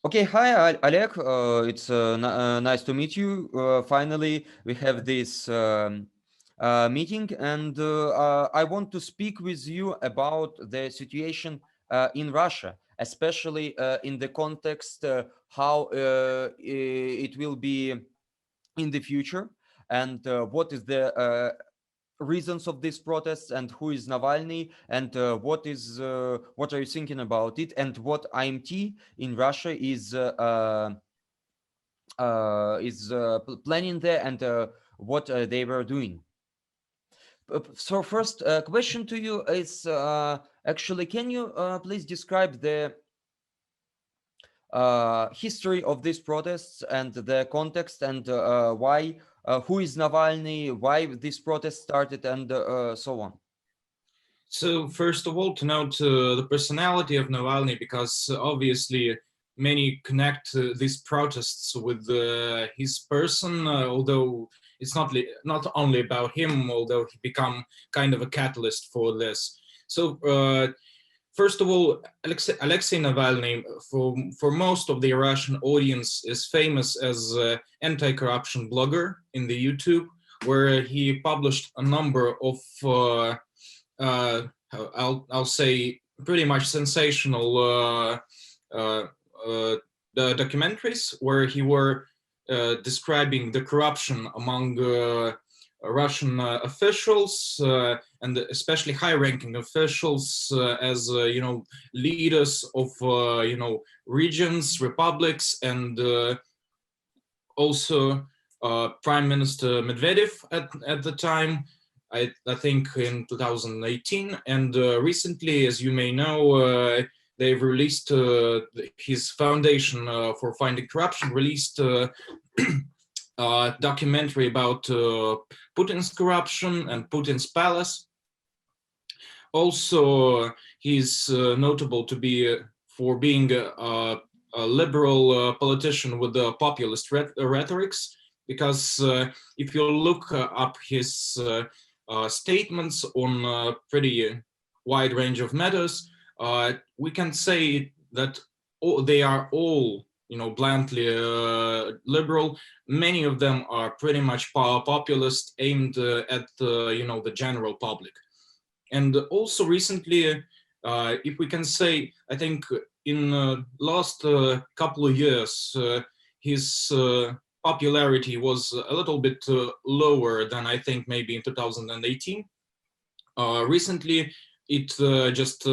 Okay, hi Oleg. It's nice to meet you. Finally, we have this meeting, and I want to speak with you about the situation in Russia, especially in the context how it will be in the future, and what is the reasons of these protests, and who is Navalny, and what are you thinking about it, and what IMT in Russia is planning there, and what they were doing. So first question to you is actually, can you please describe the history of these protests and the context, and why, who is Navalny, why this protest started, and so on. So first of all, to note the personality of Navalny, because obviously many connect these protests with his person, although it's not only about him, although he become kind of a catalyst for this. So first of all, Alexei Navalny, for most of the Russian audience, is famous as an anti-corruption blogger in the YouTube, where he published a number of uh, I'll say pretty much sensational uh, the documentaries where he were describing the corruption among Russian officials and especially high-ranking officials as leaders of regions, republics, and also Prime Minister Medvedev at the time. I think in 2018, and recently, as you may know, they've released his foundation for fighting corruption released a documentary about Putin's corruption and Putin's palace. Also, he's notable to be for being a liberal politician with the populist rhetorics, because if you look up his statements on a pretty wide range of matters, we can say that they are all, bluntly liberal. Many of them are pretty much populist, aimed at the general public. And also recently, if we can say, I think in last couple of years, his popularity was a little bit lower than I think maybe in 2018. Recently, it just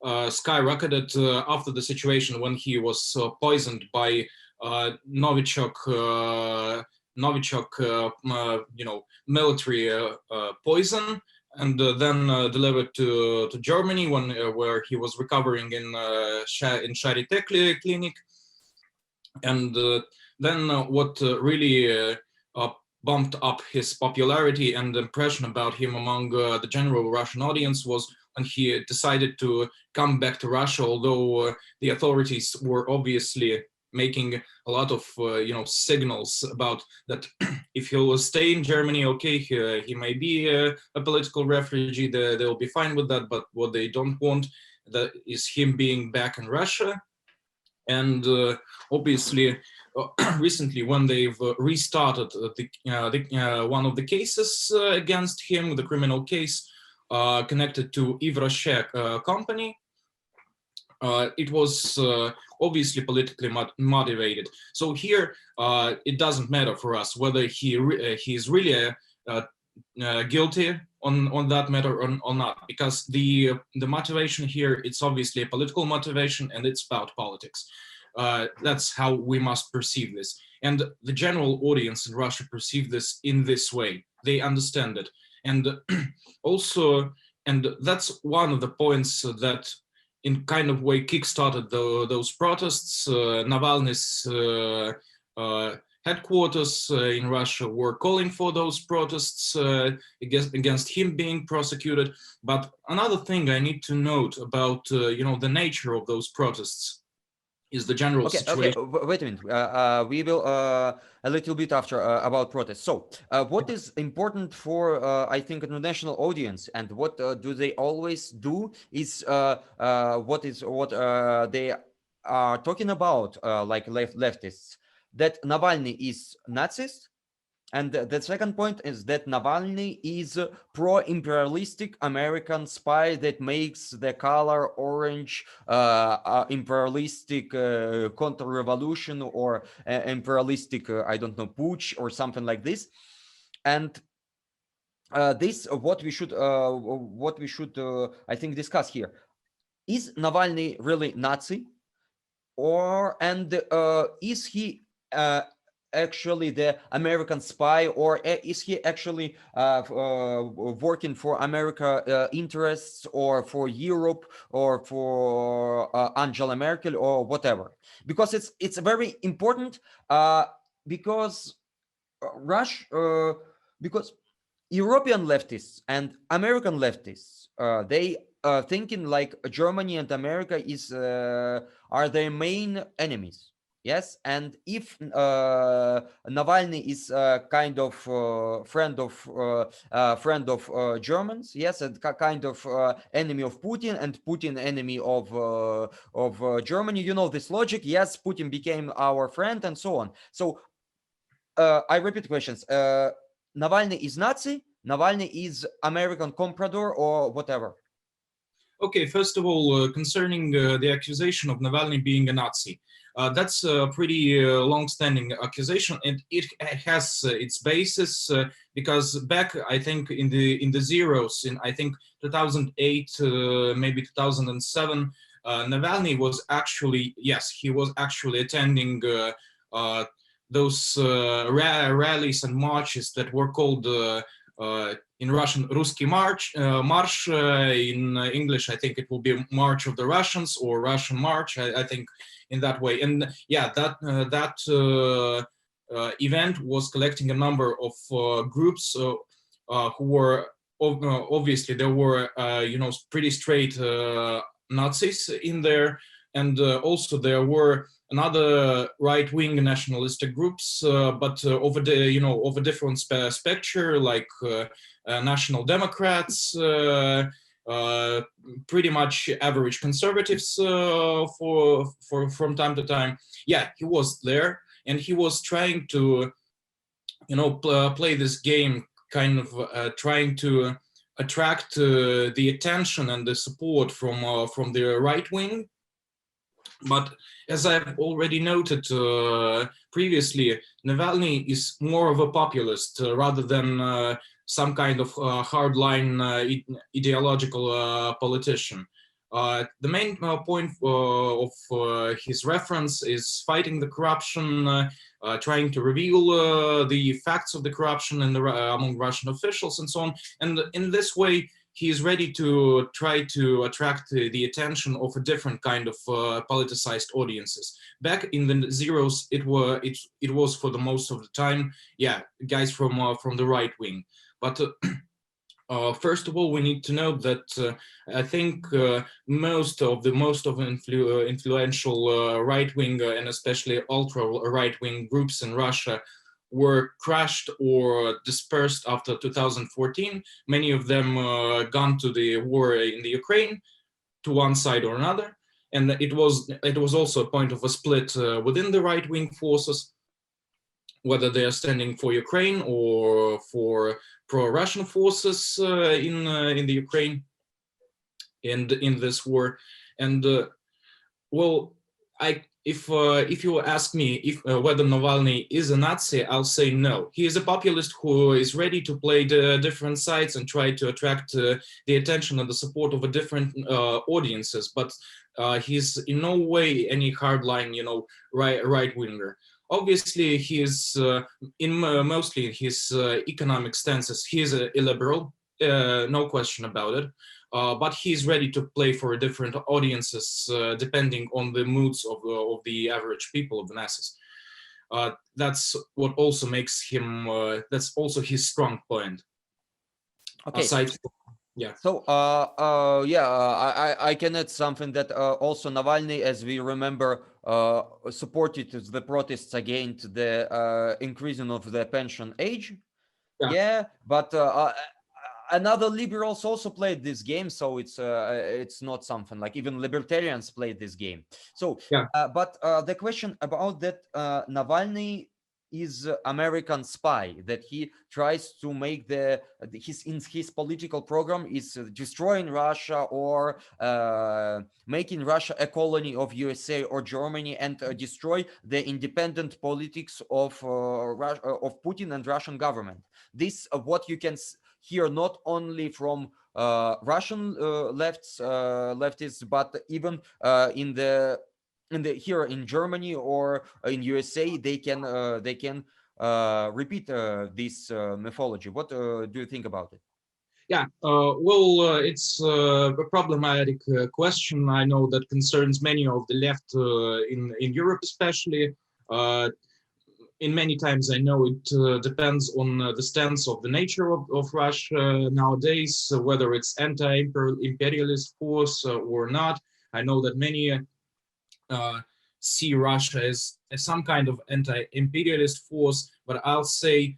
skyrocketed after the situation when he was poisoned by Novichok, military poison, and then delivered to Germany when where he was recovering in Charité clinic. And then what really bumped up his popularity and impression about him among the general Russian audience was when he decided to come back to Russia, although the authorities were obviously making a lot of signals about that. If he'll stay in Germany, okay, he may be a political refugee, they'll be fine with that, but what they don't want that is him being back in Russia. And obviously recently, when they've restarted one of the cases against him, the criminal case connected to Ivroshek company, it was obviously politically motivated. So here, it doesn't matter for us whether he's really guilty on that matter or not, because the motivation here, it's obviously a political motivation, and it's about politics. That's how we must perceive this. And the general audience in Russia perceive this in this way. They understand it. And also, and that's one of the points that in kind of way kickstarted those protests. Navalny's headquarters in Russia were calling for those protests against him being prosecuted. But another thing I need to note about the nature of those protests is the general Okay, situation. wait a minute. We will a little bit after about protests. So, what is important for I think international audience, and what do they always do is what they are talking about, like leftists, that Navalny is Nazist. And the second point is that Navalny is a pro-imperialistic American spy that makes the color orange imperialistic counter-revolution or imperialistic, I don't know, putsch or something like this. And this what we should I think discuss here. Is Navalny really Nazi? Is he actually the American spy, or is he actually working for America interests, or for Europe, or for Angela Merkel, or whatever? Because it's very important, because because European leftists and American leftists, they thinking like Germany and America are their main enemies. Yes, and if Navalny is kind of friend of Germans, yes, and kind of enemy of Putin, and Putin enemy of Germany. You know this logic. Yes, Putin became our friend, and so on. So I repeat questions. Navalny is Nazi, Navalny is American comprador, or whatever? Okay, first of all, concerning the accusation of Navalny being a Nazi, that's a pretty long-standing accusation, and it has its basis because back, I think, in the zeros, in I think 2008, maybe 2007, Navalny was actually, yes, he was actually attending those rallies and marches that were called in Russian Русский March, March, in English I think it will be March of the Russians or Russian March, I think in that way. And yeah, that event was collecting a number of groups who were obviously there were pretty straight Nazis in there, and also there were another right-wing nationalistic groups, but over a different spectrum, like National Democrats, pretty much average conservatives from time to time. Yeah, he was there, and he was trying to, play this game, kind of trying to attract the attention and the support from the right wing. But as I've already noted previously, Navalny is more of a populist rather than some kind of hardline ideological politician. The main point of his reference is fighting the corruption, trying to reveal the facts of the corruption among Russian officials and so on. And in this way, he is ready to try to attract the attention of a different kind of politicized audiences. Back in the zeros, it was for the most of the time, yeah, guys from the right wing. But first of all, we need to know that I think most of influential right wing and especially ultra right wing groups in Russia were crushed or dispersed after 2014. Many of them gone to the war in the Ukraine, to one side or another, and it was also a point of a split within the right-wing forces, whether they are standing for Ukraine or for pro-Russian forces in the Ukraine and in this war. And well, if you ask me whether Navalny is a Nazi, I'll say no. He is a populist who is ready to play the different sides and try to attract the attention and the support of a different audiences. But he's in no way any hardline, right winger. Obviously, he is mostly his economic stances. He is a liberal, no question about it. But he's ready to play for different audiences depending on the moods of the average people, of the masses. That's what also makes him, that's also his strong point. Okay. Aside from, yeah. So, I can add something that also Navalny, as we remember, supported the protests against the increasing of the pension age. Yeah, but another liberals also played this game, so it's not something like even libertarians played this game. So Yeah. but the question about that, Navalny is American spy, that he tries to make his political program is destroying Russia or making Russia a colony of USA or Germany, and destroy the independent politics of Putin and Russian government. This what you can hear not only from Russian leftists, but even in the here in Germany or in USA, they can repeat this mythology. What do you think about it? Yeah, it's a problematic question. I know that concerns many of the left in Europe, especially. In many times, I know it depends on the stance of the nature of Russia nowadays, whether it's anti-imperialist force or not. I know that many see Russia as some kind of anti-imperialist force, but I'll say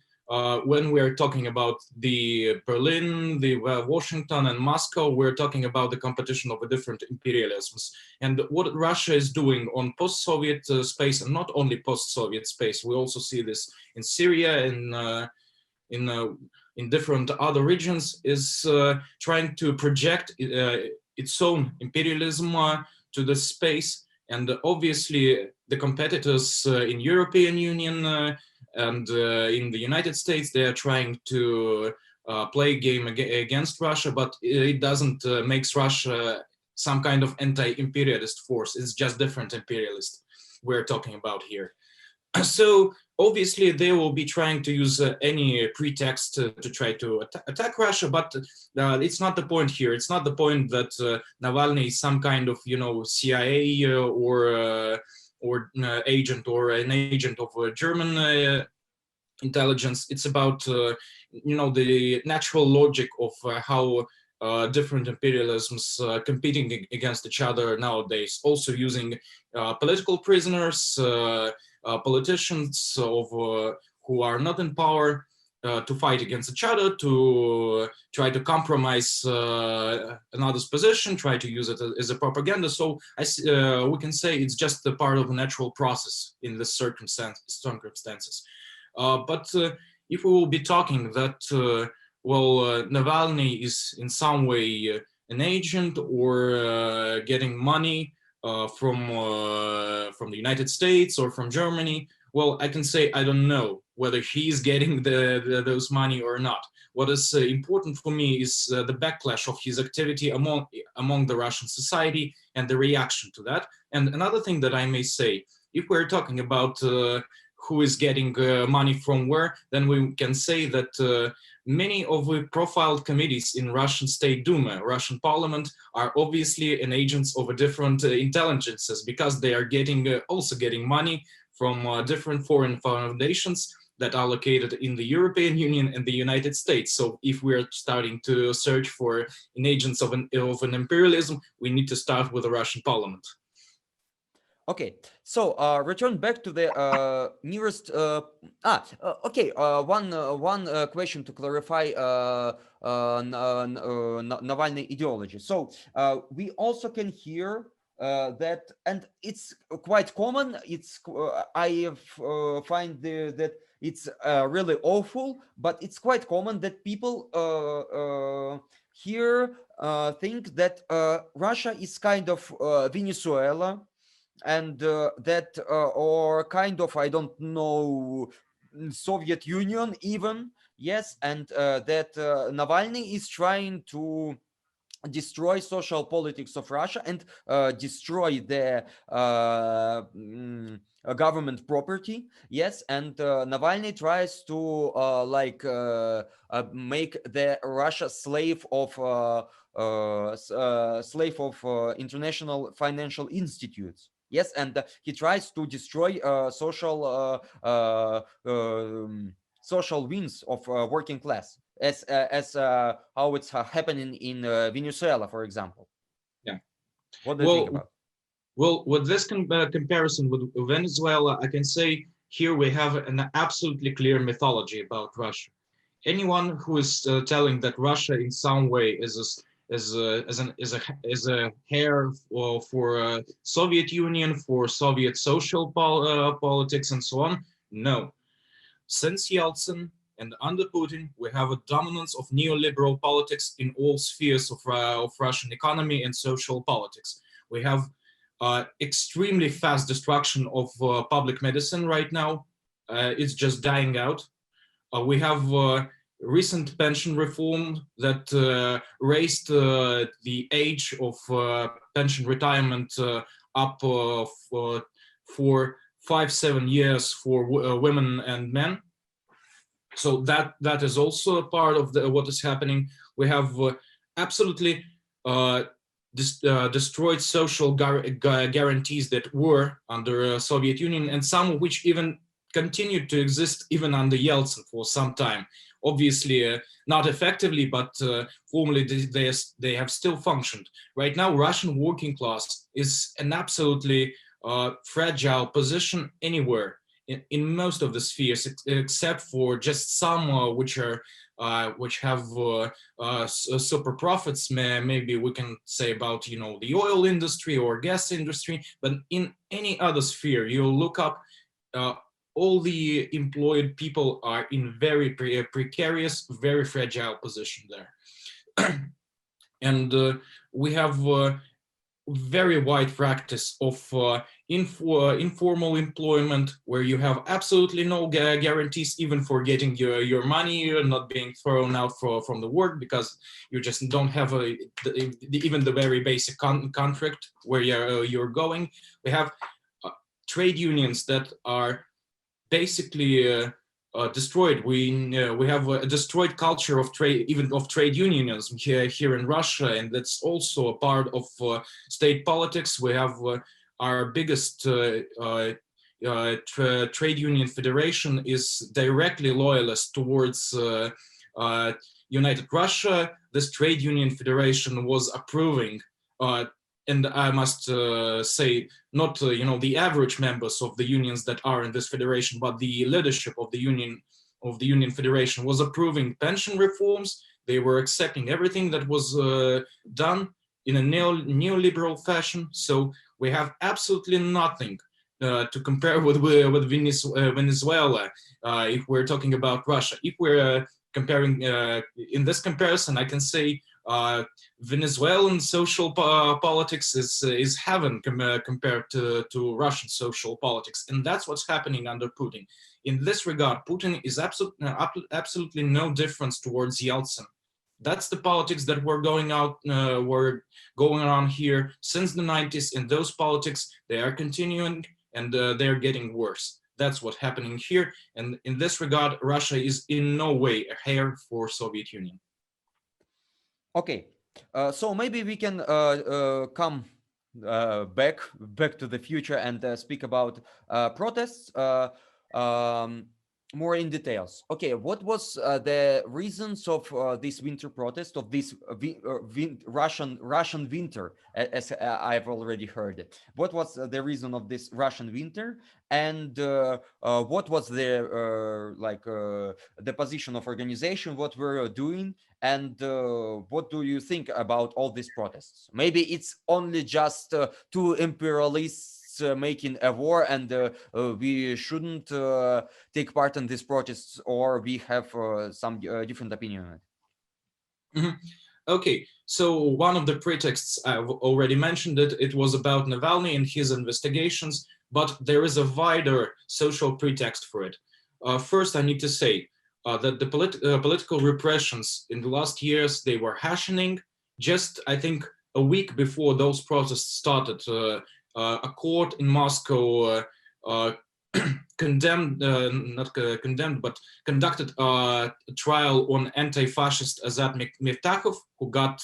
when we're talking about the Berlin, the Washington and Moscow, we're talking about the competition of the different imperialisms. And what Russia is doing on post-Soviet space, and not only post-Soviet space, we also see this in Syria, in different other regions, is trying to project its own imperialism to the space. And obviously, the competitors in European Union and in the United States, they are trying to play a game against Russia, but it doesn't makes Russia some kind of anti-imperialist force. It's just different imperialist we're talking about here. So obviously they will be trying to use any pretext to try to attack Russia, but it's not the point here. It's not the point that Navalny is some kind of, CIA or agent or an agent of German intelligence. It's about the natural logic of how different imperialisms competing against each other nowadays, also using political prisoners, politicians who are not in power to fight against each other, to try to compromise another's position, try to use it as a propaganda. So we can say it's just a part of a natural process in the circumstances. But if we will be talking that, Navalny is in some way an agent or getting money from the United States or from Germany, well, I can say I don't know whether he's getting those money or not. What is important for me is the backlash of his activity among the Russian society and the reaction to that. And another thing that I may say, if we're talking about who is getting money from where, then we can say that many of the profiled committees in Russian State Duma, Russian Parliament, are obviously an agents of a different intelligences, because they are also getting money from different foreign foundations that are located in the European Union and the United States. So if we're starting to search for an agents of an imperialism, we need to start with the Russian Parliament. Okay, so return back to the nearest. One question to clarify Navalny ideology. So we also can hear that, and it's quite common. I find that it's really awful, but it's quite common that people here think that Russia is kind of Venezuela. And that or kind of, I don't know, Soviet Union even, yes, and that Navalny is trying to destroy social politics of Russia and destroy the government property, yes, and Navalny tries to make the Russia slave of international financial institutes. Yes, and he tries to destroy social wings of working class, as how it's happening in Venezuela, for example. Yeah. What do you think about? Well, with this comparison with Venezuela, I can say here we have an absolutely clear mythology about Russia. anyone who is telling that Russia in some way is a hair for Soviet Union, for Soviet social politics and so on, no. Since Yeltsin and under Putin, we have a dominance of neoliberal politics in all spheres of Russian economy and social politics. We have extremely fast destruction of public medicine right now. It's just dying out. We have recent pension reform that raised the age of pension retirement up for 5-7 years for women and men. So that is also a part of what is happening. We have absolutely destroyed social guarantees that were under Soviet Union, and some of which even continued to exist even under Yeltsin for some time. Obviously, not effectively, but formally they have still functioned. Right now, Russian working class is an absolutely fragile position anywhere in most of the spheres, except for just some which have super profits. Maybe we can say about the oil industry or gas industry, but in any other sphere, you look up. All the employed people are in very precarious, very fragile position there. And we have very wide practice of informal employment, where you have absolutely no guarantees even for getting your money, not being thrown out from the work because you just don't have even the very basic contract where you're going. We have trade unions that are basically destroyed. We have a destroyed culture of trade, even of trade unions here in Russia, and that's also a part of state politics. We have our biggest trade union federation is directly loyalist towards United Russia. This trade union federation was approving and I must say, not the average members of the unions that are in this federation, but the leadership of the union federation was approving pension reforms. They were accepting everything that was done in a neoliberal fashion. So we have absolutely nothing to compare with Venezuela if we're talking about Russia. If we're comparing in this comparison, I can say Venezuelan social politics is heaven compared to Russian social politics, and that's what's happening under Putin. In this regard, Putin is absolutely no difference towards Yeltsin. That's the politics that were going on here since the 90s, and those politics, they are continuing and they're getting worse. That's what's happening here, and in this regard, Russia is in no way a hair for Soviet Union. Okay, so maybe we can come back to the future and speak about protests more in details. Okay, what was the reasons of this winter protest, of this Russian winter, as I've already heard it? What was the reason of this Russian winter, and what was the position of organization, what we're doing, and what do you think about all these protests? Maybe it's only just two imperialists making a war, and we shouldn't take part in these protests, or we have some different opinion on it. Mm-hmm. Okay, so one of the pretexts I've already mentioned it was about Navalny and his investigations, but there is a wider social pretext for it. First, I need to say that the political repressions in the last years, they were hastening. Just, I think, a week before those protests started, a court in Moscow conducted a trial on anti-fascist Azat Miftakhov, who got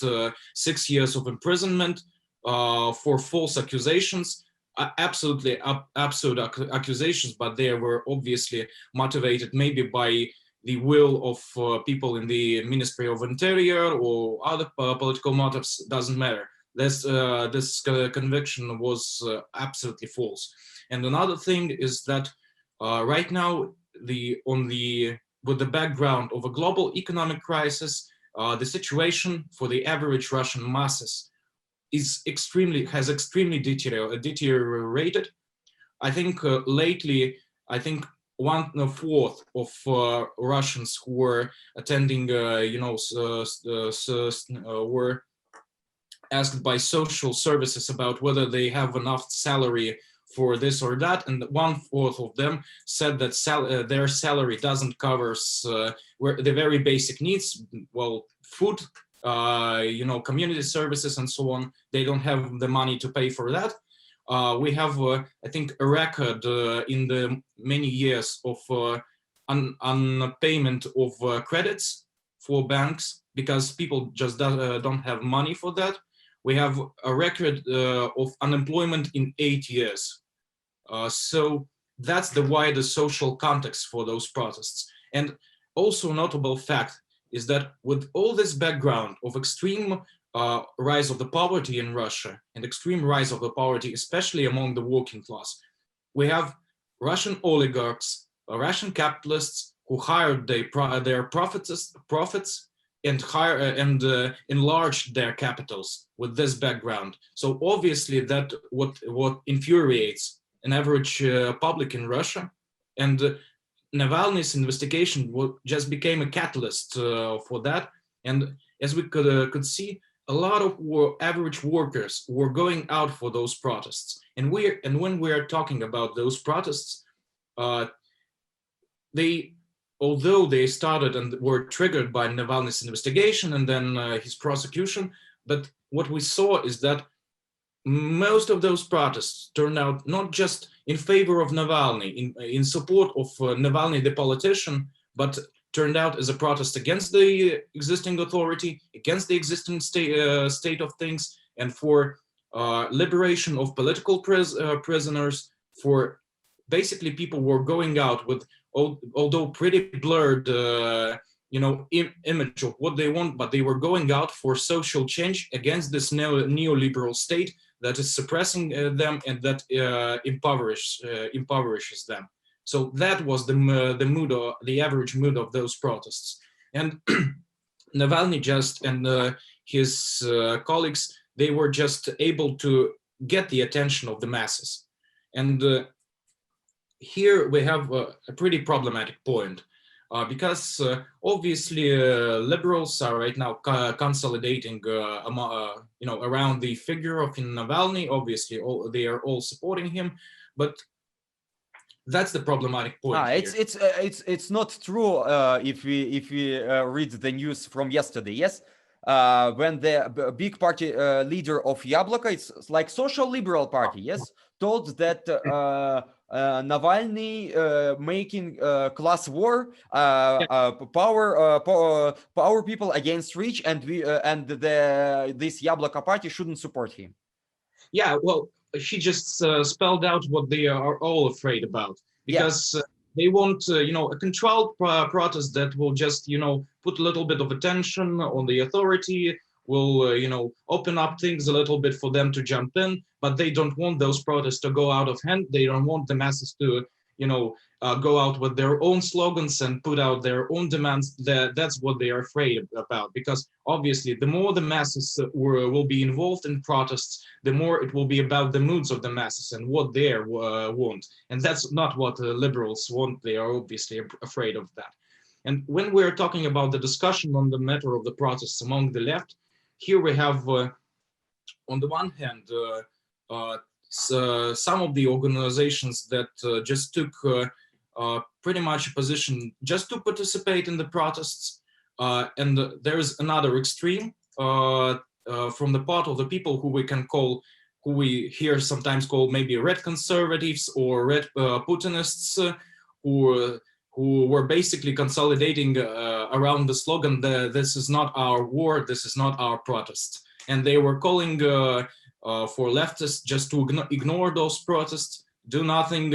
6 years of imprisonment for false accusations, absolutely absurd accusations, but they were obviously motivated maybe by the will of people in the Ministry of Interior or other political motives. Doesn't matter. This conviction was absolutely false. And another thing is that right now, on the with the background of a global economic crisis, the situation for the average Russian masses has extremely deteriorated. I think lately, I think 1/4 of Russians who were attending, were asked by social services about whether they have enough salary for this or that, and 1/4 of them said that their salary doesn't cover the very basic needs, well, food, community services and so on. They don't have the money to pay for that. We have, I think, a record in the many years of unpayment of credits for banks because people just don't have money for that. We have a record of unemployment in 8 years. So that's the wider social context for those protests. And also a notable fact is that with all this background of extreme rise of the poverty in Russia and extreme rise of the poverty, especially among the working class, we have Russian oligarchs, Russian capitalists who hired their profits and enlarged their capitals with this background. So obviously that what infuriates an average public in Russia, and Navalny's investigation just became a catalyst for that. And as we could see, a lot of average workers were going out for those protests. And when we are talking about those protests, although they started and were triggered by Navalny's investigation and then his prosecution, but what we saw is that most of those protests turned out not just in favor of Navalny, in support of Navalny the politician, but turned out as a protest against the existing authority, against the existing state of things, and for liberation of political prisoners, for basically people were going out with, although pretty blurred image of what they want, but they were going out for social change against this neoliberal state that is suppressing them and that impoverishes them. So that was the mood, the average mood of those protests. And Navalny and his colleagues, they were just able to get the attention of the masses. And here we have a pretty problematic point. Because obviously liberals are right now consolidating around the figure of Navalny. Obviously they are all supporting him, but that's the problematic point. It's not true if we read the news from yesterday. Yes, when the big party leader of Yabloko, it's like social liberal party, yes, told that Navalny making class war, power people against rich, and this Yabloko party shouldn't support him. Yeah, well, he just spelled out what they are all afraid about, because they want a controlled protest that will just put a little bit of attention on the authority, will open up things a little bit for them to jump in, but they don't want those protests to go out of hand. They don't want the masses to go out with their own slogans and put out their own demands. That's what they are afraid about, because obviously the more the masses will be involved in protests, the more it will be about the moods of the masses and what they want. And that's not what liberals want. They are obviously afraid of that. And when we're talking about the discussion on the matter of the protests among the left, here we have, on the one hand, some of the organizations that just took pretty much a position just to participate in the protests. And there's another extreme from the part of the people who we here sometimes call maybe red conservatives or red Putinists, who were basically consolidating around the slogan, this is not our war, this is not our protest. And they were calling for leftists just to ignore those protests, do nothing,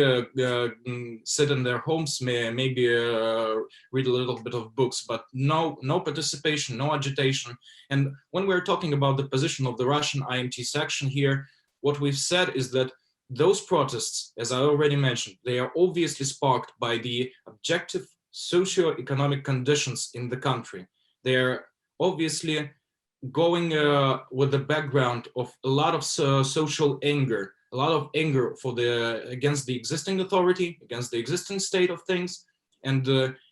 sit in their homes, maybe read a little bit of books, but no participation, no agitation. And when we're talking about the position of the Russian IMT section here, what we've said is that those protests, as I already mentioned, they are obviously sparked by the objective socio-economic conditions in the country. They're obviously going with the background of a lot of social anger, a lot of anger against the existing authority, against the existing state of things. And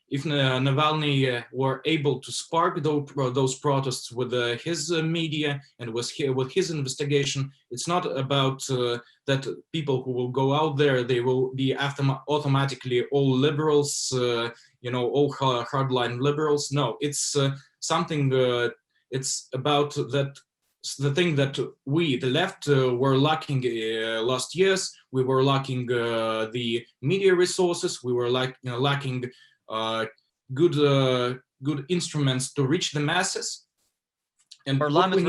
if Navalny were able to spark those protests with his media and with his investigation, it's not about that people who will go out there, they will be automatically all liberals, all hardline liberals. No, it's something, it's about that. The thing that we, the left, were lacking last years. We were lacking the media resources. We were lacking good instruments to reach the masses. And parliament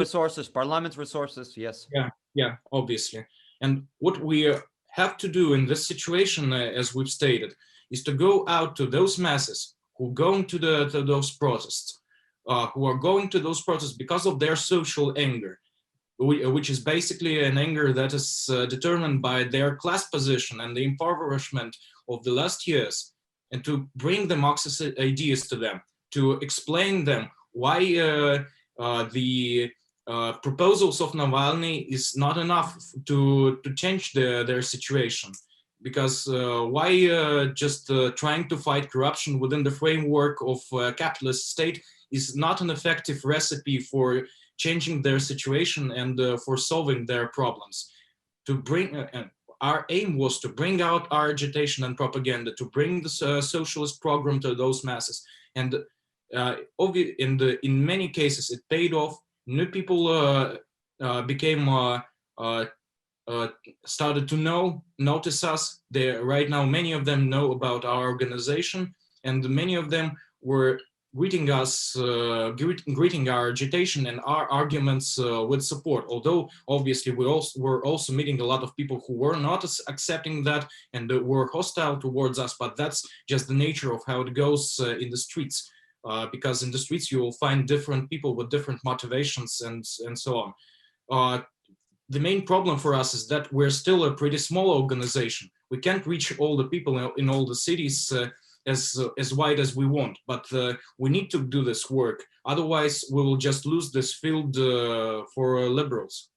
resources, yes. Yeah, obviously. And what we have to do in this situation, as we've stated, is to go out to those masses who are going to those protests, who are going to those protests because of their social anger, which is basically an anger that is determined by their class position and the impoverishment of the last years, and to bring the Marxist ideas to them, to explain them why the proposals of Navalny is not enough to change their situation. Because why just trying to fight corruption within the framework of a capitalist state is not an effective recipe for changing their situation and for solving their problems. To bring our aim was to bring out our agitation and propaganda, to bring the socialist program to those masses, and in many cases it paid off. New people became started to notice us. Right now, many of them know about our organization, and many of them were greeting us, greeting our agitation and our arguments with support. Although obviously we were also meeting a lot of people who were not accepting that and were hostile towards us, but that's just the nature of how it goes in the streets. Because in the streets you will find different people with different motivations and so on. The main problem for us is that we're still a pretty small organization. We can't reach all the people in all the cities as wide as we want, but we need to do this work. Otherwise, we will just lose this field for liberals.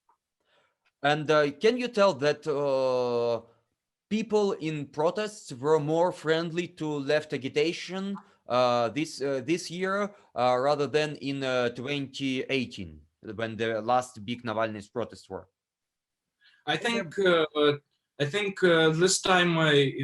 And can you tell that people in protests were more friendly to left agitation this year rather than in 2018, when the last big Navalny's protests were? I think this time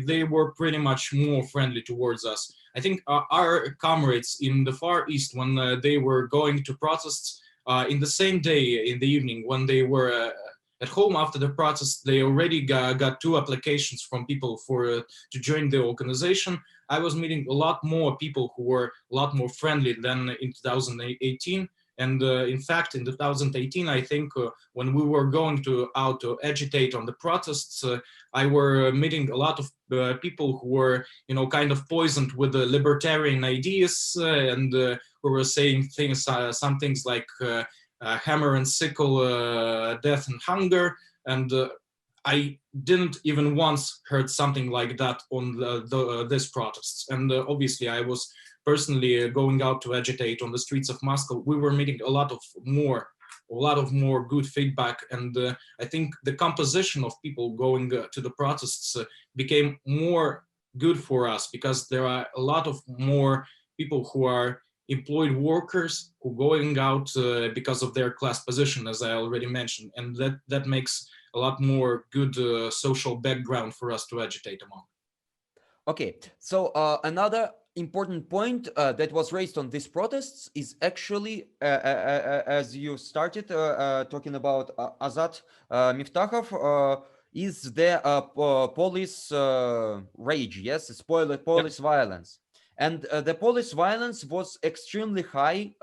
they were pretty much more friendly towards us. I think our comrades in the Far East, when they were going to protests in the same day in the evening, when they were at home after the protests, they already got 2 applications from people to join the organization. I was meeting a lot more people who were a lot more friendly than in 2018. And in fact, in 2018, I think when we were going out to agitate on the protests, I were meeting a lot of people who were, kind of poisoned with the libertarian ideas and who were saying things, some things like hammer and sickle, death and hunger. And I didn't even once heard something like that on this protests. And obviously, I was personally going out to agitate on the streets of Moscow. We were meeting a lot of more good feedback, and I think the composition of people going to the protests became more good for us, because there are a lot of more people who are employed workers who going out because of their class position, as I already mentioned, and that makes a lot more good social background for us to agitate among. Okay, so another important point that was raised on these protests is actually, as you started talking about Azat Miftakhov, is the police rage, yes, it's police violence. And the police violence was extremely high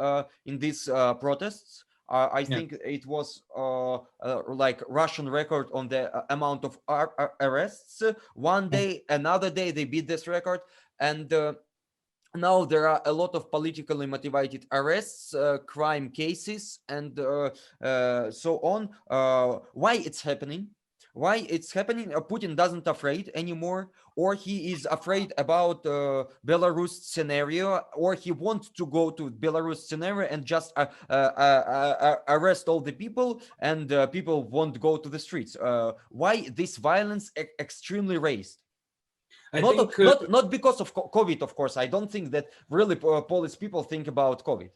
in these protests. I think it was like Russian record on the amount of arrests. One day, another day, they beat this record. And now there are a lot of politically motivated arrests, crime cases, and so on. Why it's happening? Why it's happening? Putin doesn't afraid anymore, or he is afraid about Belarus scenario, or he wants to go to Belarus scenario and just arrest all the people, and people won't go to the streets. Why this violence extremely raised? I Not think not because of COVID, of course. I don't think that really Polish people think about COVID.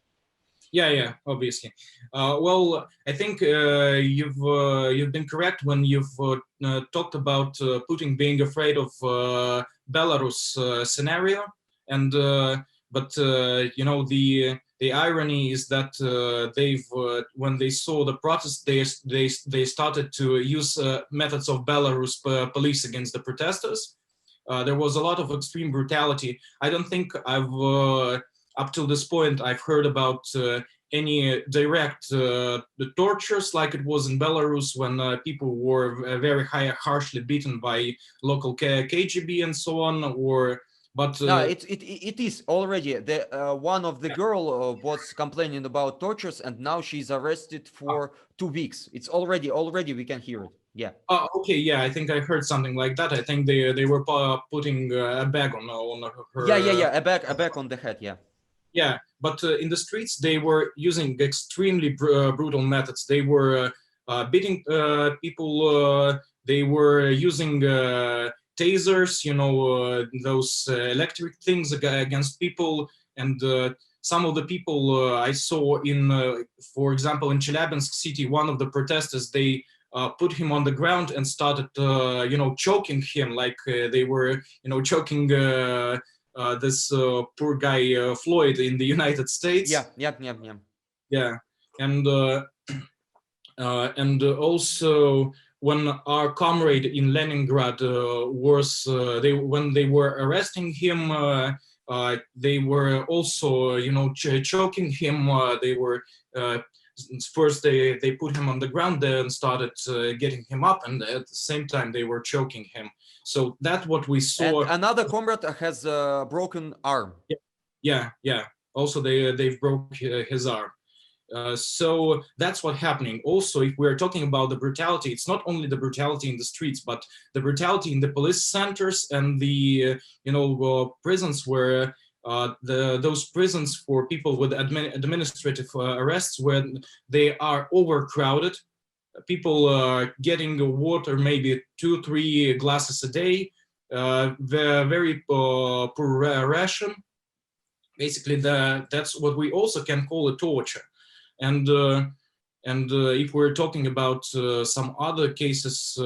yeah, obviously. Well, I think you've been correct when you've talked about Putin being afraid of Belarus scenario, and but you know, the irony is that they've when they saw the protests, they started to use methods of Belarus police against the protesters. There was a lot of extreme brutality. I don't think I've up till this point I've heard about any direct tortures like it was in Belarus when people were very harshly beaten by local KGB and so on. Or but no, it is already the one of the girl was complaining about tortures, and now she's arrested for 2 weeks. It's already we can hear it. Yeah. Okay, yeah, I think I heard something like that. I think they were putting a bag on her. Yeah. A bag on the head. Yeah. Yeah, but in the streets they were using extremely brutal methods. They were beating people. They were using tasers, you know, those electric things against people. And some of the people I saw in, for example, in Chelyabinsk city, one of the protesters, they put him on the ground and started, you know, choking him like they were, you know, choking this poor guy Floyd in the United States. Yeah. Yeah, and also when our comrade in Leningrad was when they were arresting him, they were also, you know, choking him. They were first they put him on the ground there and started getting him up, and at the same time they were choking him. So that's what we saw. And another comrade has a broken arm. Yeah. Also, they've broke his arm. So that's what's happening. Also, if we're talking about the brutality, it's not only the brutality in the streets, but the brutality in the police centers and the prisons where those prisons for people with administrative arrests, where they are overcrowded. People getting water maybe 2-3 glasses a day, very poor ration. Basically, that's what we also can call a torture. And if we're talking about some other cases,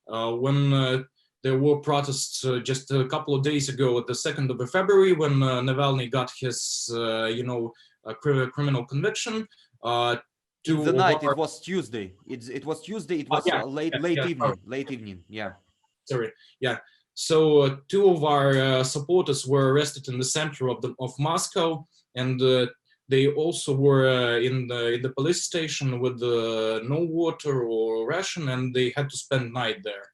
when there were protests just a couple of days ago, at the 2nd of February, when Navalny got his, criminal conviction. The night, it was Tuesday. It was Tuesday. It was late evening. Yeah. Sorry. Yeah. So 2 of our supporters were arrested in the center of Moscow, and they also were in the police station with no water or ration, and they had to spend night there.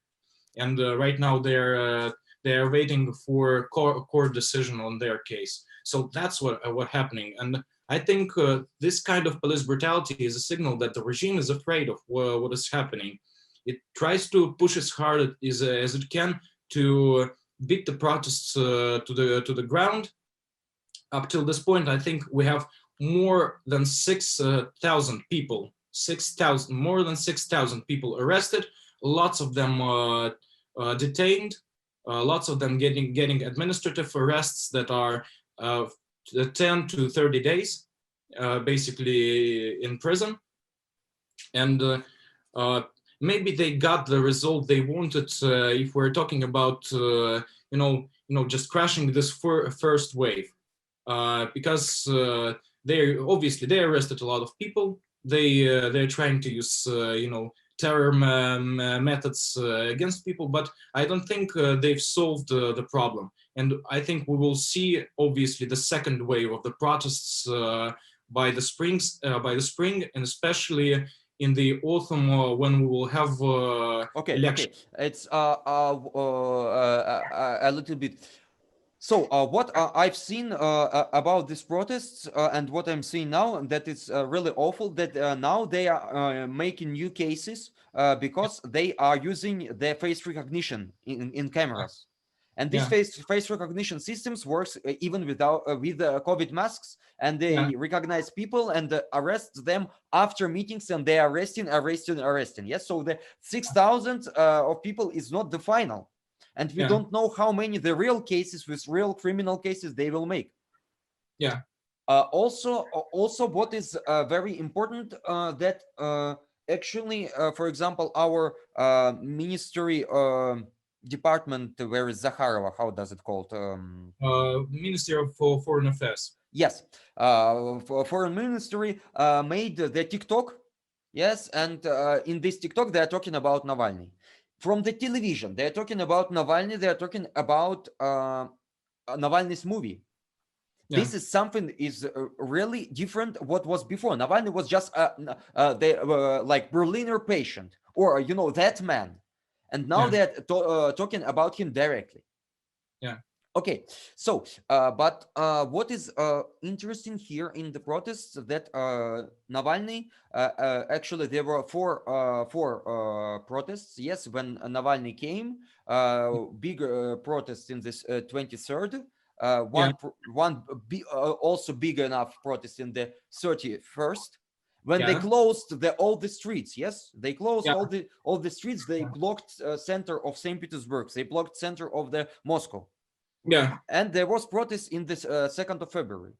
And right now they're waiting for court decision on their case. So that's what happening. And I think this kind of police brutality is a signal that the regime is afraid of what is happening. It tries to push as hard as it can to beat the protests to the ground. Up till this point, I think we have more than 6,000 people, more than 6,000 people arrested. Lots of them detained. Lots of them getting administrative arrests that are 10 to 30 days, basically in prison. And maybe they got the result they wanted if we're talking about just crashing this first wave, because they arrested a lot of people. They're trying to use terror methods against people, but I don't think they've solved the problem. And I think we will see, obviously, the second wave of the protests by the spring, and especially in the autumn when we will have Okay. election. It's a little bit. So what I've seen about these protests and what I'm seeing now, that it's really awful that now they are making new cases because they are using their face recognition in cameras. And these Yeah, face recognition systems works even without with COVID masks, and yeah, they recognize people and arrest them after meetings, and they are arresting. Yes, so the 6,000 of people is not the final, and we yeah, don't know how many the real cases with real criminal cases they will make. yeah, Also, what is very important that actually, for example, our ministry department, where is Zakharova? How does it called? Ministry of Foreign Affairs. Yes, foreign ministry made the TikTok. Yes, and in this TikTok they are talking about Navalny. From the television, they are talking about Navalny. They are talking about Navalny's movie. Yeah, This is something is really different. What was before? Navalny was just the like Berliner patient, or that man, and now yeah, they're talking about him directly. yeah, Okay, so but what is interesting here in the protests that Navalny actually there were four protests. Yes, when Navalny came, big protests in this 23rd. yeah, Also big enough protest in the 31st, when they yeah, closed all the streets. Yes, they closed yeah, all the streets. They blocked center of St. Petersburg. They blocked center of the Moscow, yeah, and there was protest in this 2nd of February.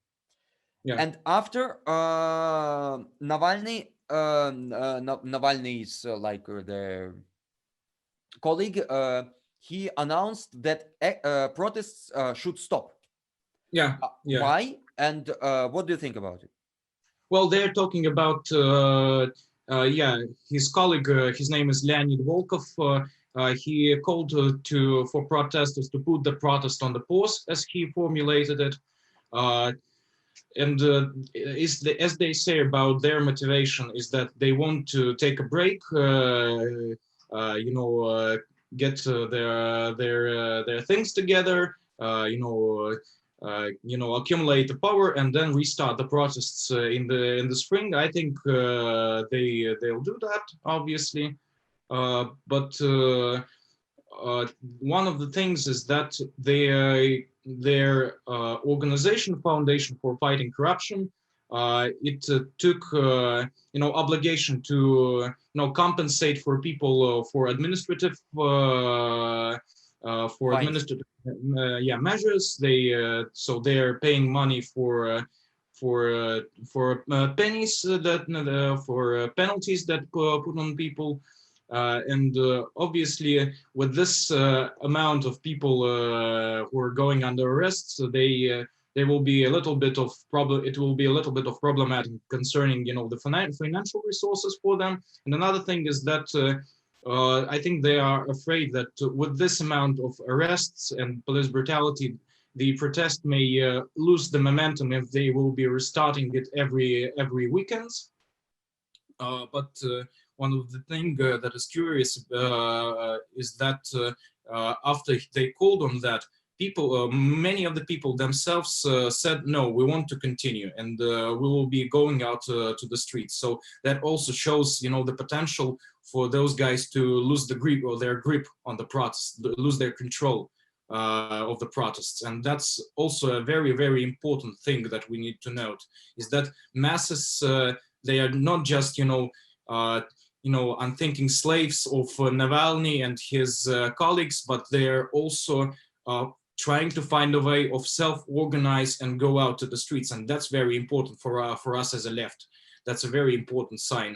yeah, And after Navalny, Navalny's the colleague, he announced that protests should stop. yeah, yeah. Why? And what do you think about it? Well, they're talking about yeah, his colleague. His name is Leonid Volkov. He called for protesters to put the protest on the pause, as he formulated it. Uh, and as they say about their motivation is that they want to take a break, get their things together, accumulate the power and then restart the protests in the spring. I think they'll do that, obviously. But one of the things is that their organization, Foundation for Fighting Corruption, it took obligation to compensate for people for administrative Fines. Measures. So they're paying money for pennies for penalties that put on people. And obviously, with this amount of people who are going under arrest, so there will be a little bit of problem. It will be a little bit of problematic concerning, the financial resources for them. And another thing is that I think they are afraid that with this amount of arrests and police brutality, the protest may lose the momentum if they will be restarting it every weekends. But one of the things that is curious is that after they called on that, many of the people themselves said, no, we want to continue, and we will be going out to the streets. So that also shows, the potential for those guys to lose the grip or their grip on the protests, lose their control of the protests. And that's also a very, very important thing that we need to note, is that masses, they are not just, unthinking slaves of Navalny and his colleagues, but they're also trying to find a way of self-organize and go out to the streets. And that's very important for us as a left. That's a very important sign.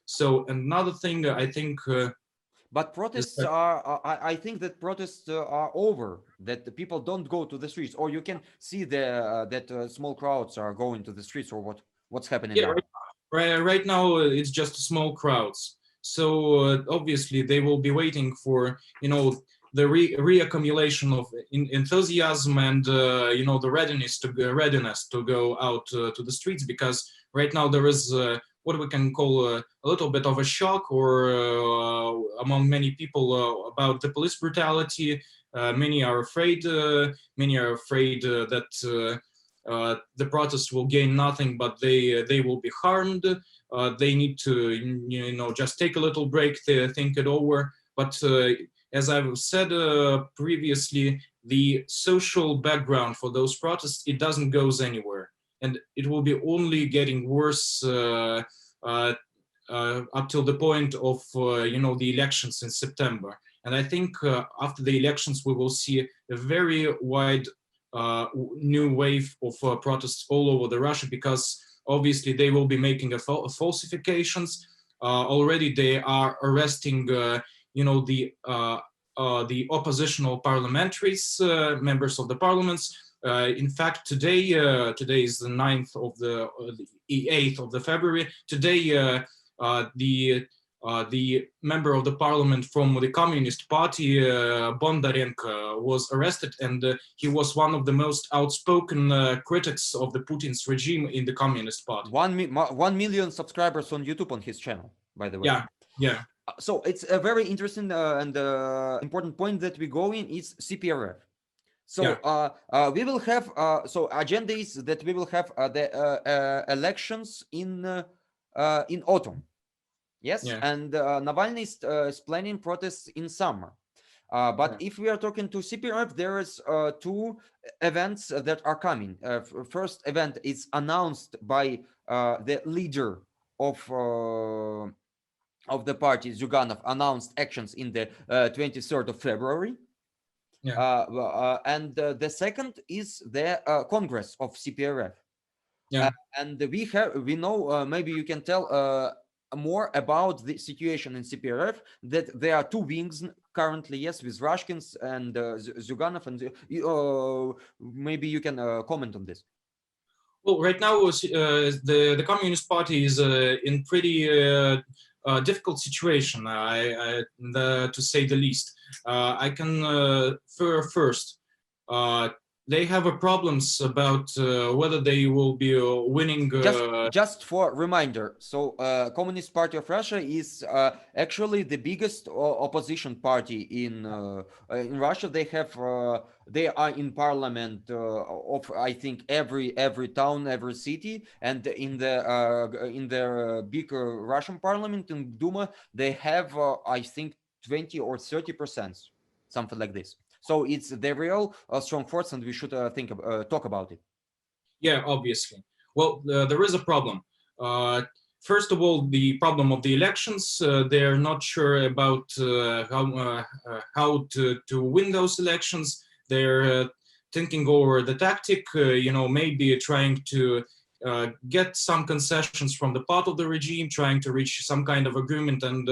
So another thing I think... But protests are, I think that protests are over, that the people don't go to the streets, or you can see that small crowds are going to the streets, or what's happening now. Right now, it's just small crowds. So obviously they will be waiting for, the reaccumulation of enthusiasm and, the readiness to go out to the streets, because right now there is what we can call a little bit of a shock, or among many people about the police brutality. Many are afraid. Many are afraid that the protests will gain nothing, but they will be harmed. They need to just take a little break, to think it over. But as I've said previously, the social background for those protests, it doesn't goes anywhere, and it will be only getting worse up till the point of the elections in September. And I think after the elections we will see a very wide new wave of protests all over the Russia, because obviously they will be making falsifications. Already they are arresting the oppositional parliamentaries, members of the parliaments. In fact, today is the 9th of the 8th of the February. Today, the member of the parliament from the Communist Party, Bondarenko, was arrested, and he was one of the most outspoken critics of the Putin's regime in the Communist Party. 1 million subscribers on YouTube on his channel, by the way. Yeah. So it's a very interesting and important point that we go in is CPRF. So we will have so agenda is that we will have the elections in autumn. Yes, and Navalny is planning protests in summer. But if we are talking to CPRF, there is two events that are coming. First event is announced by the leader of the party, Zyuganov, announced actions in the 23rd of February. And the second is the Congress of CPRF. And we know, maybe you can tell more about the situation in CPRF, that there are two wings currently, yes, with Rashkins and Zyuganov, and maybe you can comment on this. Well, right now the Communist Party is in pretty difficult situation, to say the least. I can first. They have problems about whether they will be winning. Just for reminder, so Communist Party of Russia is actually the biggest opposition party in Russia. They have they are in parliament of I think every town, every city, and in the big Russian parliament in Duma they have I think 20 or 30%, something like this. So it's the real strong force, and we should talk about it. Yeah, obviously. Well, there is a problem. First of all, the problem of the elections. They're not sure about how to win those elections. They're thinking over the tactic, maybe trying to get some concessions from the part of the regime, trying to reach some kind of agreement and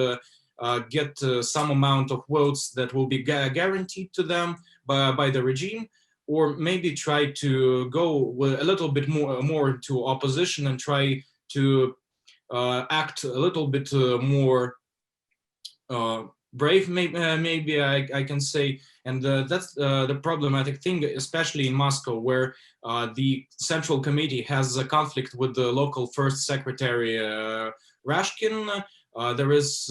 get some amount of votes that will be guaranteed to them by the regime, or maybe try to go a little bit more to opposition and try to act a little bit more brave, maybe I can say. And that's the problematic thing, especially in Moscow, where the Central Committee has a conflict with the local First Secretary Rashkin. There is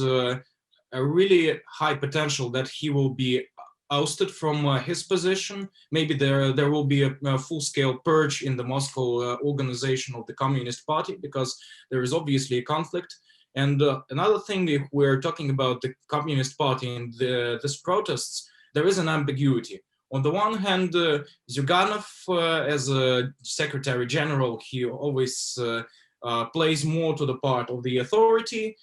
a really high potential that he will be ousted from his position. Maybe there will be a full-scale purge in the Moscow organization of the Communist Party, because there is obviously a conflict. And another thing, if we're talking about the Communist Party and these protests, there is an ambiguity. On the one hand, Zyuganov, as a Secretary General, he always plays more to the part of the authority.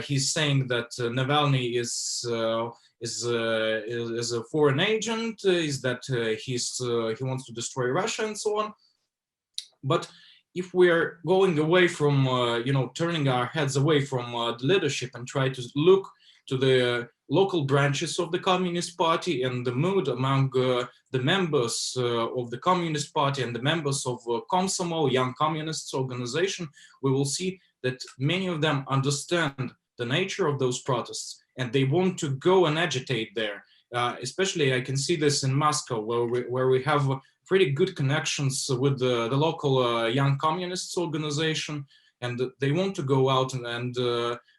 He's saying that Navalny is a foreign agent, is that he wants to destroy Russia and so on. But if we're going away from, turning our heads away from the leadership and try to look to the local branches of the Communist Party and the mood among the members of the Communist Party and the members of Komsomol, Young Communists organization, we will see that many of them understand the nature of those protests and they want to go and agitate there. Especially I can see this in Moscow, where we have pretty good connections with the local Young Communists organization, and they want to go out and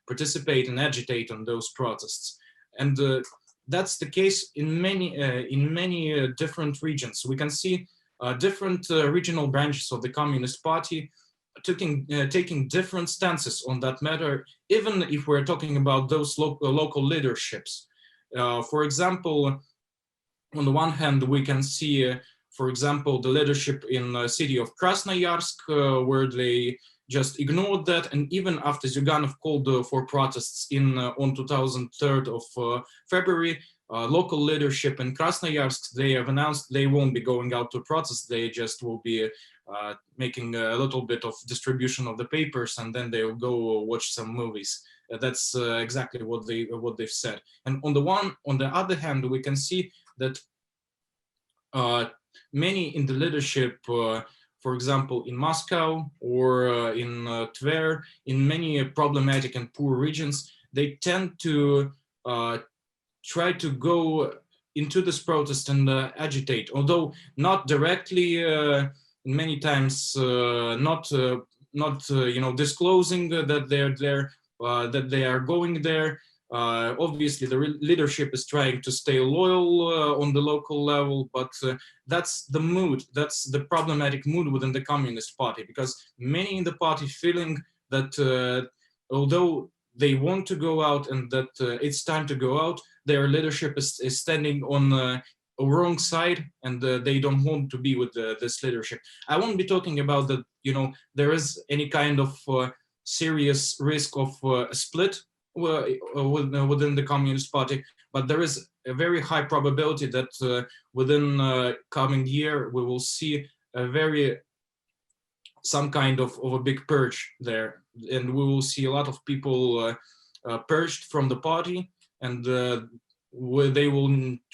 participate and agitate on those protests. And that's the case in many different regions. We can see different regional branches of the Communist Party taking different stances on that matter, even if we're talking about those local leaderships. For example, on the one hand, we can see, for example, the leadership in the city of Krasnoyarsk, where they just ignored that, and even after Zyuganov called for protests on 23rd of February, local leadership in Krasnoyarsk, they have announced they won't be going out to protest. They just will be making a little bit of distribution of the papers, and then they will go watch some movies. That's exactly what they've said. And on the other hand, we can see that many in the leadership, for example, in Moscow or in Tver, in many problematic and poor regions, they tend to try to go into this protest and agitate, although not directly, many times not disclosing that they're there, that they are going there. Obviously, the leadership is trying to stay loyal on the local level, but that's the mood, that's the problematic mood within the Communist Party, because many in the party feeling that although they want to go out and that it's time to go out, their leadership is standing on a wrong side, and they don't want to be with this leadership. I won't be talking about that, there is any kind of serious risk of a split within the Communist Party, but there is a very high probability that within coming year we will see some kind of a big purge there, and we will see a lot of people purged from the party, and they will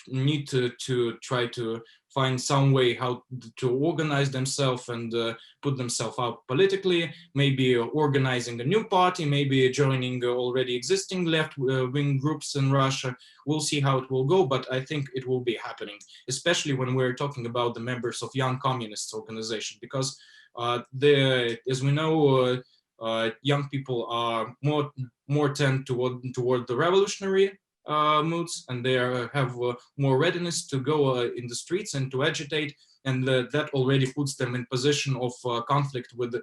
need to try to find some way how to organize themselves and put themselves out politically, maybe organizing a new party, maybe joining already existing left-wing groups in Russia. We'll see how it will go, but I think it will be happening, especially when we're talking about the members of Young Communists organization, because as we know, young people are more tend toward the revolutionary moods, and they have more readiness to go in the streets and to agitate, and that already puts them in position of conflict with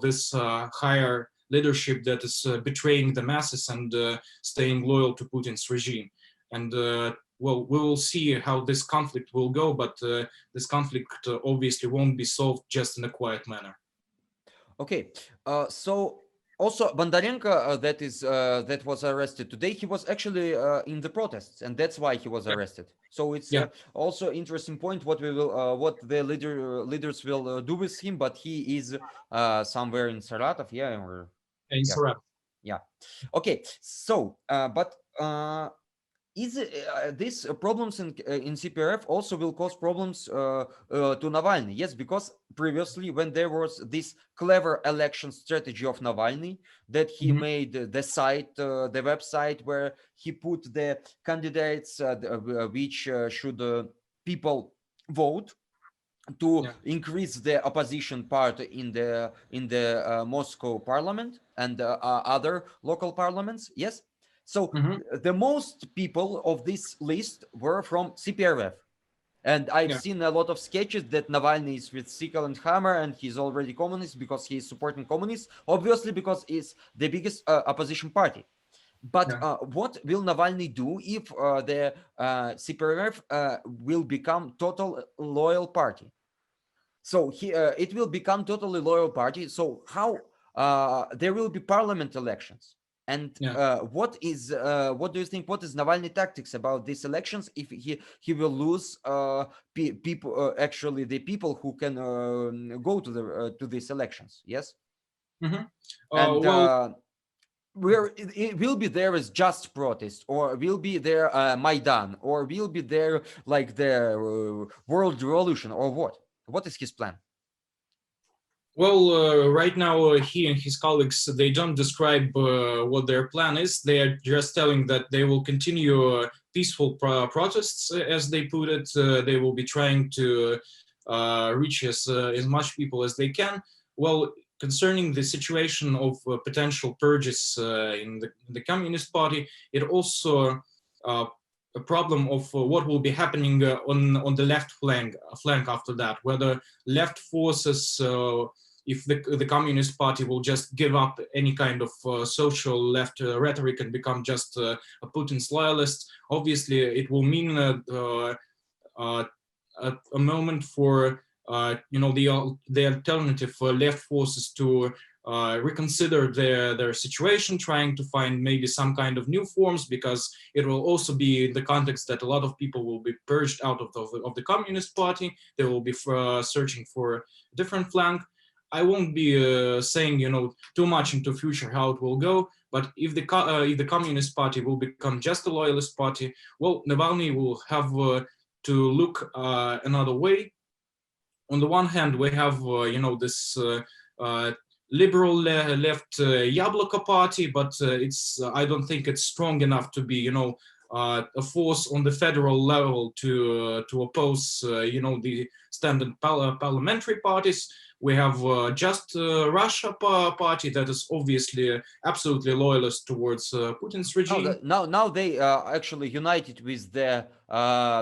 this higher leadership that is betraying the masses and staying loyal to Putin's regime. And well, we will see how this conflict will go, but this conflict obviously won't be solved just in a quiet manner. Okay, so also Bondarenko, that was arrested today, he was actually in the protests, and that's why he was arrested. So it's also interesting point what the leaders will do with him, but he is somewhere in Saratov, In Saratov. Yeah. Okay. So, but is these problems in CPRF also will cause problems to Navalny? Yes, because previously when there was this clever election strategy of Navalny that he made the site, the website where he put the candidates which should people vote to increase the opposition part in the Moscow parliament and other local parliaments. Yes. So the most people of this list were from CPRF. And I've seen a lot of sketches that Navalny is with sickle and hammer and he's already communist because he's supporting communists, obviously because it's the biggest opposition party. But what will Navalny do if the CPRF will become total loyal party? So it will become totally loyal party. So how there will be parliament elections? And what do you think? What is Navalny tactics about these elections if he will lose people? Actually, the people who can go to these elections. Yes. And where it will be there as just protest, or will be there Maidan, or will be there like the world revolution, or what? What is his plan? Well, right now he and his colleagues, they don't describe what their plan is. They are just telling that they will continue peaceful protests, as they put it. They will be trying to reach as much people as they can. Well, concerning the situation of potential purges in the Communist Party, it also a problem of what will be happening on the left flank after that, whether left forces, if the Communist Party will just give up any kind of social left rhetoric and become just a Putin's loyalist. Obviously, it will mean a moment for the alternative left forces to reconsider their situation, trying to find maybe some kind of new forms, because it will also be in the context that a lot of people will be purged out of the Communist Party. They will be searching for a different flank. I won't be saying too much into future how it will go, but if the Communist Party will become just a loyalist party, well, Navalny will have to look another way. On the one hand, we have this liberal left Yabloko party, but I don't think it's strong enough to be a force on the federal level to oppose the standard parliamentary parties. We have just Russia party that is obviously absolutely loyalist towards Putin's regime. Now they actually united with the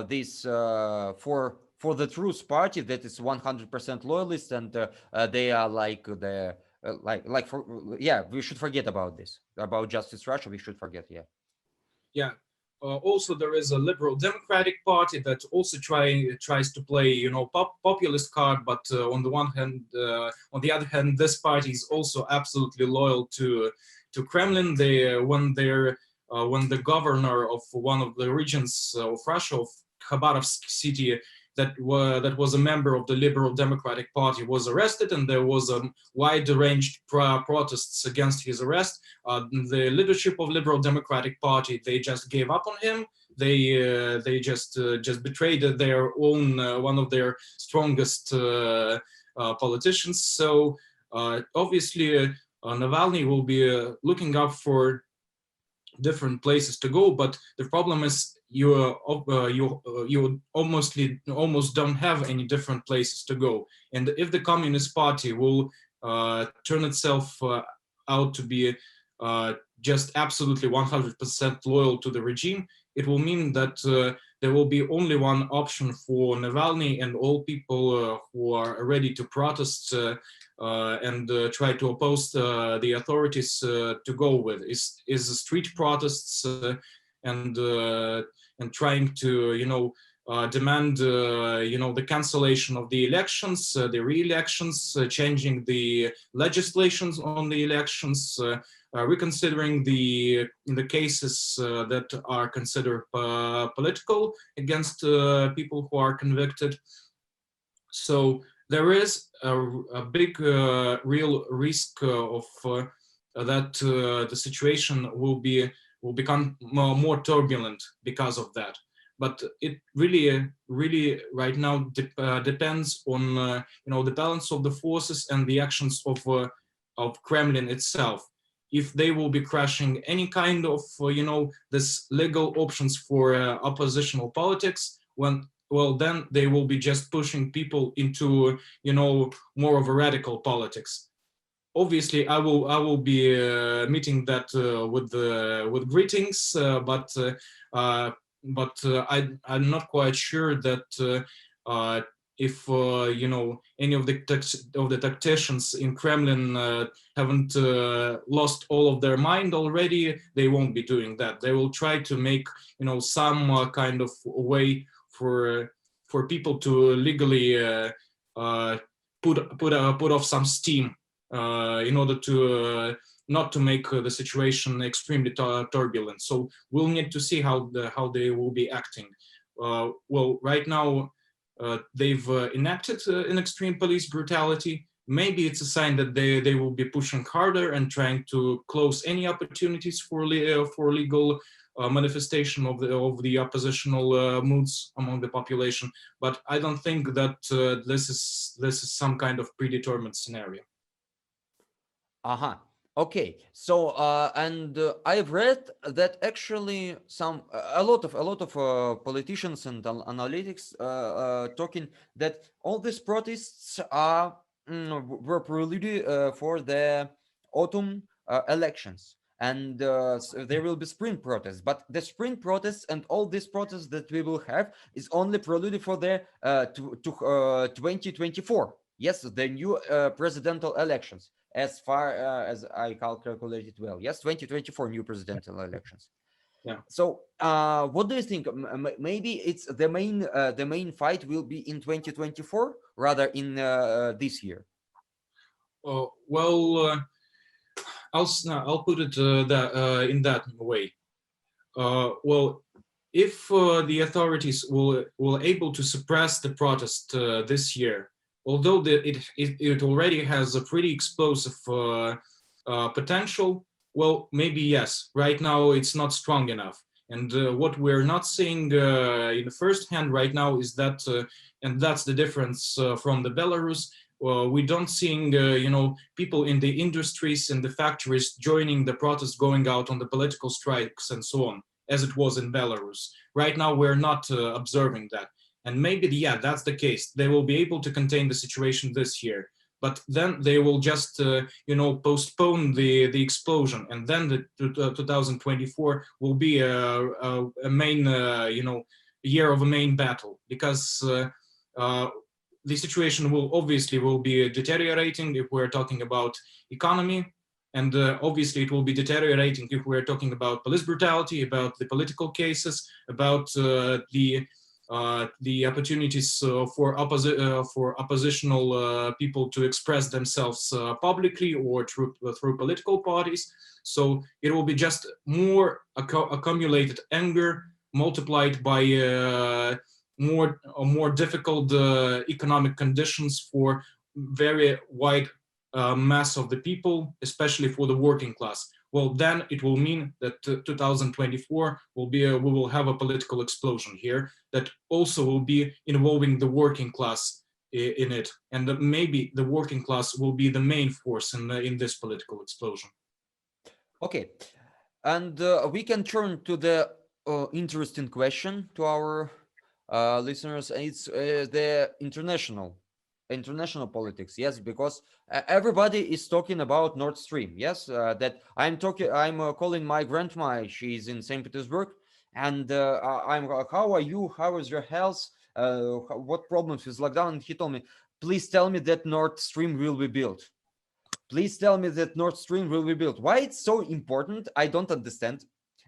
this for the Truth party that is 100% loyalist, and they are like the we should forget about this, about Justice Russia. We should forget. Yeah. Also, there is a liberal democratic party that also tries to play populist card, but on the other hand, this party is also absolutely loyal to Kremlin. When the governor of one of the regions of Russia, of Khabarovsk city, that was a member of the Liberal Democratic Party, was arrested, and there was a wide-ranged protests against his arrest. The leadership of Liberal Democratic Party, they just gave up on him. They just betrayed their own one of their strongest politicians. So obviously Navalny will be looking up for different places to go, but the problem is you almost don't have any different places to go. And if the Communist Party will turn itself out to be just absolutely 100% loyal to the regime, it will mean that there will be only one option for Navalny and all people who are ready to protest and try to oppose the authorities to go with is street protests and trying to demand the cancellation of the elections, the re-elections, changing the legislations on the elections, reconsidering the cases that are considered political against people who are convicted. So there is a big real risk of that the situation will become more turbulent because of that. But it really right now depends on the balance of the forces and the actions of Kremlin itself. If they will be crushing any kind of this legal options for oppositional politics, then they will be just pushing people into more of a radical politics. Obviously, I will be meeting that with greetings, but I'm not quite sure that if any of the tacticians in Kremlin haven't lost all of their mind already, they won't be doing that. They will try to make some kind of way for people to legally put off some steam in order to not to make the situation extremely turbulent. So we'll need to see how they will be acting. Well, right now they've enacted an extreme police brutality. Maybe it's a sign that they will be pushing harder and trying to close any opportunities for legal manifestation of the oppositional moods among the population. But I don't think that this is some kind of predetermined scenario. Okay, so I've read that actually a lot of politicians and analytics talking that all these protests were prelude for the autumn elections, and so there will be spring protests. But the spring protests and all these protests that we will have is only prelude for the 2024. Yes, the new presidential elections, as far as I calculated well. Yes, 2024 new presidential elections. Yeah. So, what do you think? Maybe it's the main fight will be in 2024 rather in this year. Well, I'll put it in that way. Well, if the authorities will able to suppress the protest this year, although it already has a pretty explosive potential, well, maybe yes. Right now, it's not strong enough. And what we're not seeing in the first hand right now is that, and that's the difference from the Belarus. We don't seeing, people in the industries and the factories joining the protest, going out on the political strikes and so on, as it was in Belarus. Right now, we're not observing that. And maybe, yeah, that's the case. They will be able to contain the situation this year. But then they will just, postpone the explosion. And then the 2024 will be a main, year of a main battle. Because the situation will be deteriorating if we're talking about economy, and obviously it will be deteriorating if we're talking about police brutality, about the political cases, about the opportunities for oppositional people to express themselves publicly or through political parties. So it will be just more accumulated anger multiplied by more difficult economic conditions for very wide mass of the people, especially for the working class. Well, then it will mean that 2024 we will have a political explosion here that also will be involving the working class in it, and maybe the working class will be the main force in this political explosion. Okay, and we can turn to the interesting question to our listeners. It's the international politics. Yes, because everybody is talking about Nord Stream. Yes, that I'm calling my grandma. She's in St. Petersburg, and I'm how are you, how is your health, what problems with lockdown? And he told me, please tell me that Nord Stream will be built. Please tell me that Nord Stream will be built. Why it's so important, I don't understand.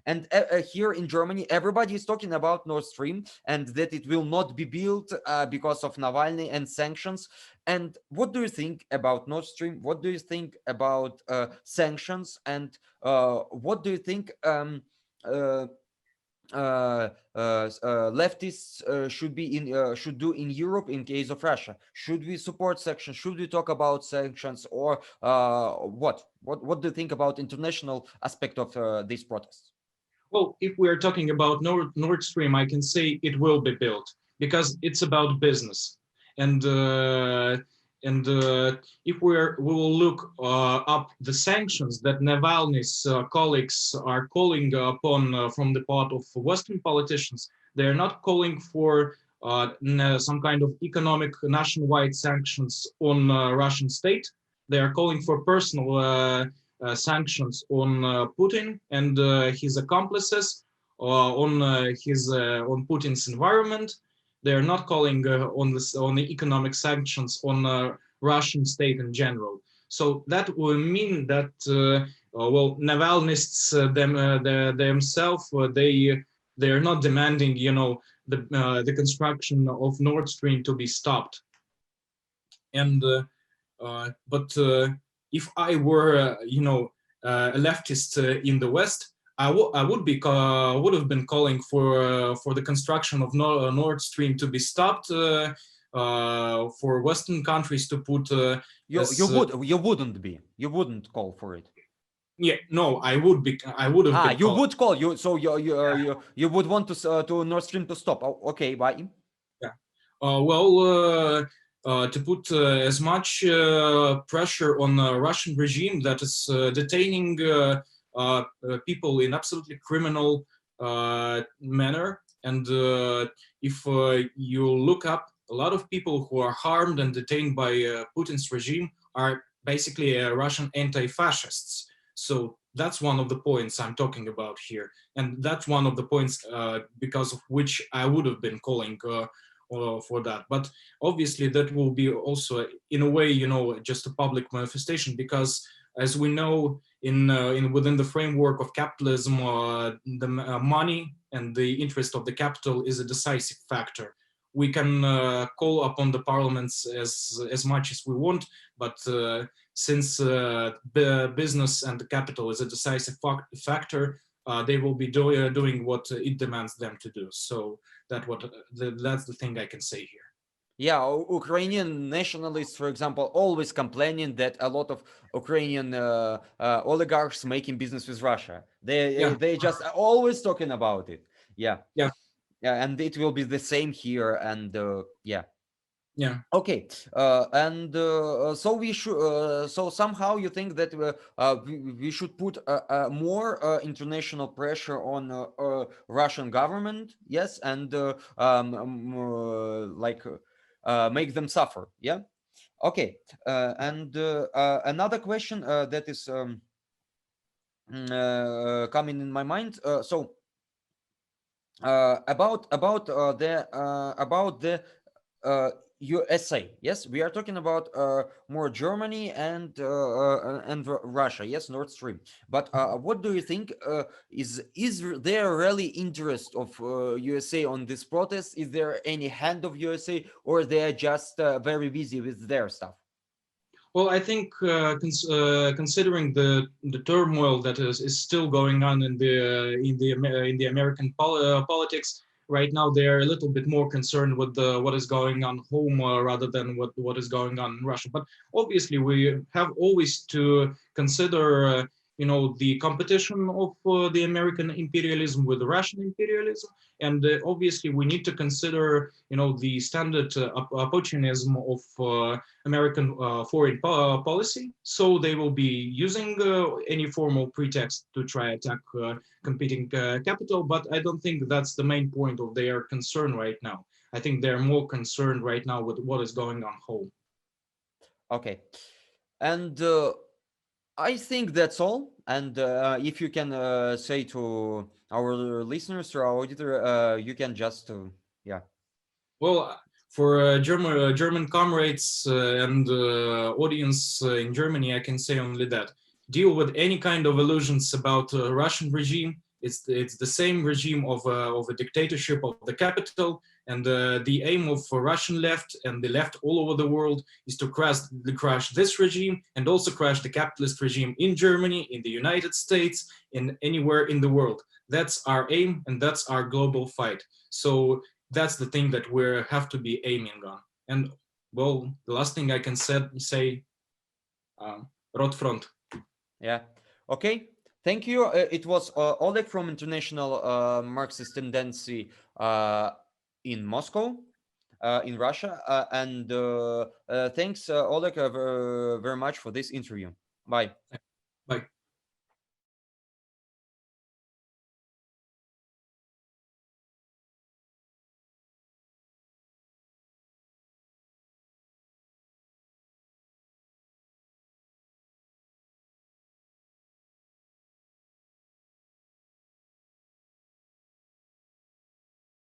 And here in Germany, everybody is talking about Nord Stream and that it will not be built because of Navalny and sanctions. And what do you think about Nord Stream? What do you think about sanctions? And what do you think leftists should do in Europe in case of Russia? Should we support sanctions? Should we talk about sanctions, or what? What do you think about international aspect of these protests? Well, if we're talking about Nord Stream, I can say it will be built because it's about business. And if we will look up the sanctions that Navalny's colleagues are calling upon from the part of Western politicians, they're not calling for some kind of economic nationwide sanctions on Russian state. They are calling for personal sanctions on Putin and his accomplices, on Putin's environment. They are not calling on the economic sanctions on Russian state in general. So that will mean that Navalnyists themselves they are not demanding the construction of Nord Stream to be stopped. And but if I were, a leftist in the West, I would have been calling for the construction of Nord Stream to be stopped, for Western countries to put. You wouldn't call for it. Yeah, no, I would be. I would have. Ah, you would call you. So you would want to Nord Stream to stop. Oh, okay, why? Yeah. To put as much pressure on the Russian regime that is detaining people in absolutely criminal manner. And if you look up, a lot of people who are harmed and detained by Putin's regime are basically Russian anti-fascists. So That's one of the points I'm talking about here, and that's one of the points because of which I would have been calling for that. But obviously, that will be also, in a way, just a public manifestation, because as we know, in within the framework of capitalism, the money and the interest of the capital is a decisive factor. We can call upon the parliaments as much as we want, but since business and the capital is a decisive factor, they will be doing what it demands them to do. So that's the thing I can say here. Yeah, Ukrainian nationalists, for example, always complaining that a lot of Ukrainian oligarchs making business with Russia. Yeah, They just always talking about it. Yeah, yeah, yeah, and it will be the same here. And yeah. yeah. Okay, and so we should. So somehow you think that we should put more international pressure on Russian government, yes, and like make them suffer, yeah. Okay, and another question that is coming in my mind. So about the USA. Yes, we are talking about more Germany and Russia. Yes, Nord Stream. But what do you think? Is there really interest of USA on this protest? Is there any hand of USA, or they are just very busy with their stuff? Well, I think considering the turmoil that is still going on in the American politics right now, they are a little bit more concerned with what is going on home rather than what is going on in Russia. But obviously, we have always to consider. The competition of the American imperialism with the Russian imperialism, and obviously we need to consider the standard opportunism of American foreign policy. So they will be using any formal pretext to try attack competing capital. But I don't think that's the main point of their concern right now. I think they're more concerned right now with what is going on home. Okay, and I think that's all. And if you can say to our listeners, to our auditor, you can just yeah. Well, for German comrades and audience in Germany, I can say only that deal with any kind of illusions about Russian regime. It's the same regime of a dictatorship of the capital, and the aim of Russian left and the left all over the world is to crash this regime and also crash the capitalist regime in Germany, in the United States, in anywhere in the world. That's our aim, and that's our global fight. So that's the thing that we have to be aiming on. And well, the last thing I can say, Rot front. Yeah. Okay. Thank you. It was Oleg from International Marxist Tendency in Moscow, in Russia. And thanks, Oleg, very much for this interview. Bye. Bye.